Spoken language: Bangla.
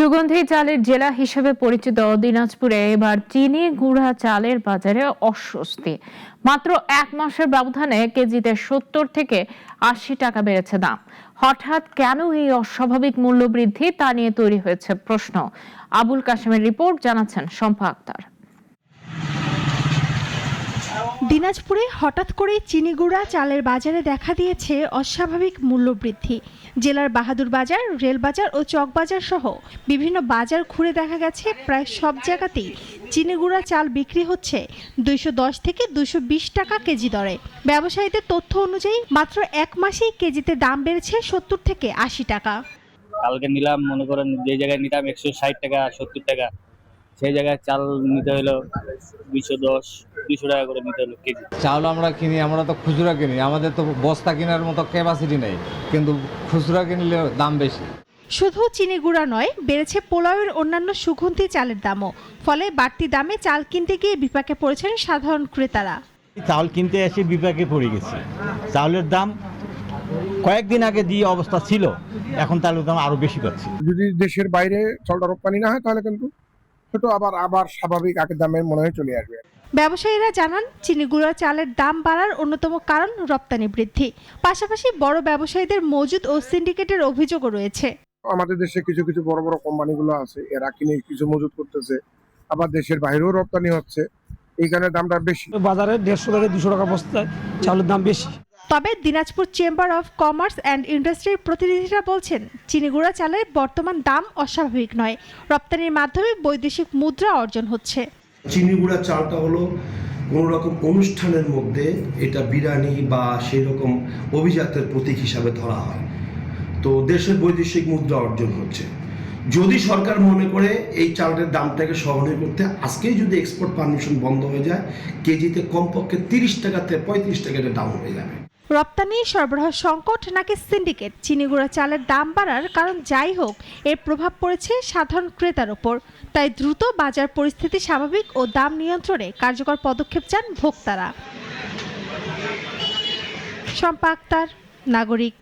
সুগন্ধি চালের জেলা হিসেবে পরিচিত দিনাজপুরে এবার চিনি গুঁড়া চালের বাজারে অস্বস্তি। মাত্র এক মাসের ব্যবধানে কেজিতে ৭০ থেকে ৮০ টাকা বেড়েছে দাম। হঠাৎ কেন এই অস্বাভাবিক মূল্য বৃদ্ধি তা নিয়ে তৈরি হয়েছে প্রশ্ন। আবুল কাশেমের রিপোর্ট, জানাচ্ছেন শম্পা আক্তার। দিনাজপুরে হঠাৎ করে চিনি গুঁড়া চালের বাজারে দেখা দিয়েছে অস্বাভাবিক মূল্য বৃদ্ধি। জেলার বাহাদুর বাজার, রেল বাজার ও চক বাজার সহ বিভিন্ন বাজার ঘুরে দেখা গেছে প্রায় সব জায়গাতেই চিনি গুঁড়া চাল বিক্রি হচ্ছে ২১০ থেকে ২২০ টাকা কেজি দরে। ব্যবসায়ীদের তথ্য অনুযায়ী মাত্র এক মাসেই কেজিতে দাম বেড়েছে ৭০ থেকে ৮০ টাকা। কালকে নিলাম, মনে করেন যে জায়গায় নিতাম ১৬০ টাকা ৭০ টাকা, সেই জায়গায় চাল নিতে হলো ২১০-২০০ টাকা করে নিতে হলো কেজি। চাল আমরা কিনি, আমরা তো খুচরা কিনি, আমাদের তো বস্তা কেনার মতো ক্যাপাসিটি নেই, কিন্তু খুচরা কিনলে দাম বেশি। শুধু চিনি গুঁড়া নয়, বেড়েছে পোলাওয়ের অন্যান্য সুগন্ধি চালের দামও। ফলে বাড়তি দামে চাল কিনতে গিয়ে বিপাকে পড়েছেন সাধারণ ক্রেতারা। চাল কিনতে এসে বিপাকে পড়ে গেছে। চালের দাম কয়েকদিন আগে যে অবস্থা ছিল, এখন চালের দাম আরো বেশি পাচ্ছি। যদি দেশের বাইরে চালটা রপ্তানি না হয় তাহলে কিন্তু ছোট আবার স্বাভাবিক আগের দামে মনে হয় চলে আসবে। ব্যবসায়ীরা জানান, চিনি গুঁড়া চালের দাম বাড়ার অন্যতম কারণ রপ্তানি বৃদ্ধি। পাশাপাশি বড় ব্যবসায়ীদের মজুদ ও সিন্ডিকেটের অভিযোগও রয়েছে। আমাদের দেশে কিছু কিছু বড় বড় কোম্পানিগুলো আছে, এরা কিনে কিছু মজুত করতেছে, আবার দেশের বাইরেও রপ্তানি হচ্ছে, এই কারণে দামটা বেশি। বাজারে ১৫০ থেকে ২০০ টাকা বস্তায় চালের দাম বেশি। তবে Dinajpur chamber of commerce and ইন্ডাস্ট্রির প্রতিনিধিরা বলছেন, চিনি গুঁড়া চালের বর্তমান দাম অস্বাভাবিক নয়, রপ্তানির মাধ্যমে বৈদেশিক মুদ্রা অর্জন হচ্ছে। চিনি গুঁড়া চালটা হলো কোনো রকম অনুষ্ঠানের মধ্যে এটা বিরিয়ানি বা সেই রকম অভিজাতের প্রতীক হিসাবে ধরা হয়, তো দেশের বৈদেশিক মুদ্রা অর্জন হচ্ছে। যদি সরকার মনে করে এই চালের দামটাকে সহনীয় করতে, আজকেই যদি এক্সপোর্ট পারমিশন বন্ধ হয়ে যায়, কেজিতে কমপক্ষে ৩০ টাকা থেকে ৩৫ টাকা ডাউন হয়ে যাবে। রপ্তানি সরবরাহ সংকট নাকি সিন্ডিকেট, চিনি গুঁড়া চালের দাম বাড়ার কারণ যাই হোক, এর প্রভাব পড়েছে সাধারণ ক্রেতার ওপর। তাই দ্রুত বাজার পরিস্থিতি স্বাভাবিক ও দাম নিয়ন্ত্রণে কার্যকর পদক্ষেপ চান ভোক্তারা। শম্পা আক্তার, নাগরিক।